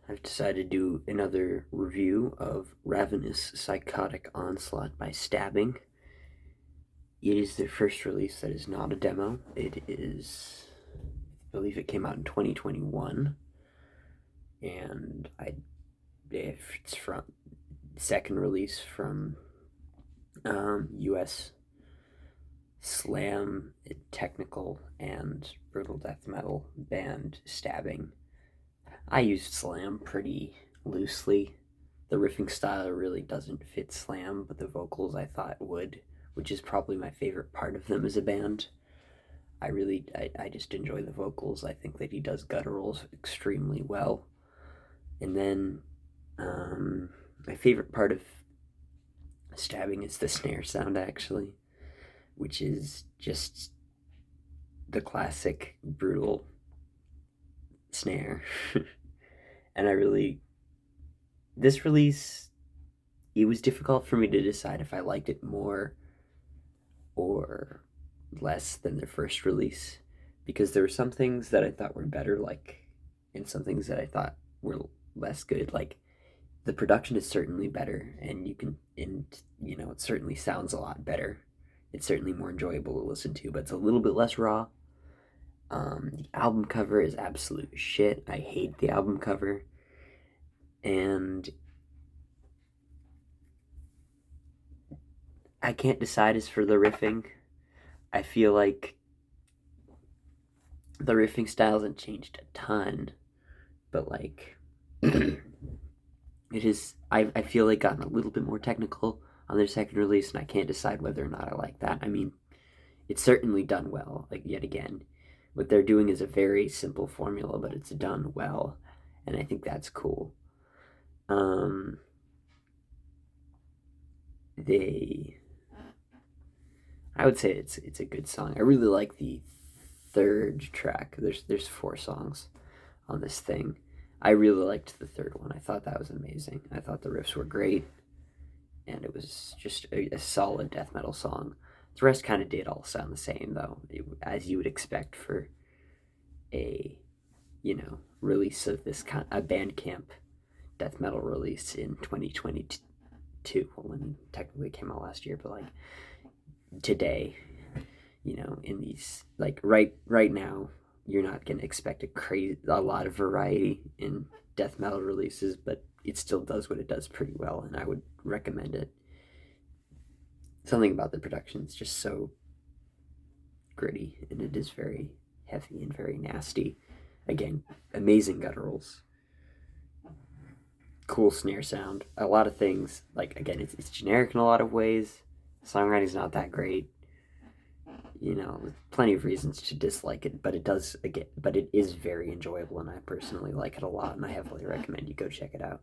I've decided to do another review of Ravenous Psychotic Onslaught by Stabbing. It is their first release that is not a demo. It is, I believe it came out in 2021, and it's from second release from US slam, technical, and brutal death metal band Stabbing. I used slam pretty loosely. The riffing style really doesn't fit slam, but the vocals I thought would, which is probably my favorite part of them as a band. I just enjoy the vocals. I think that he does gutturals extremely well. And then my favorite part of Stabbing is the snare sound, actually, which is just the classic brutal snare. And this release, it was difficult for me to decide if I liked it more or less than their first release, because there were some things that I thought were better, and some things that I thought were less good. Like, the production is certainly better, and it certainly sounds a lot better. It's certainly more enjoyable to listen to, but it's a little bit less raw. The album cover is absolute shit. I hate the album cover. And I can't decide as for the riffing. I feel like the riffing style hasn't changed a ton, but it is. I feel like gotten a little bit more technical on their second release, and I can't decide whether or not I like that. I mean, it's certainly done well. Like, yet again, what they're doing is a very simple formula, but it's done well, and I think that's cool. They I would say it's a good song. I really like the third track. There's four songs on this thing. I really liked the third one. I thought that was amazing. I thought the riffs were great, and it was just a solid death metal song. The rest kind of did all sound the same, though, as you would expect for a release of this kind, a Bandcamp death metal release in 2022. Well, I mean, technically it came out last year, but today, in these, right now, you're not going to expect a lot of variety in death metal releases, but it still does what it does pretty well, and I would recommend it. Something about the production is just so gritty, and it is very heavy and very nasty. Again, amazing gutturals, cool snare sound, a lot of things. Again, it's generic in a lot of ways. Songwriting's not that great. Plenty of reasons to dislike it, but it is very enjoyable, and I personally like it a lot, and I heavily recommend you go check it out.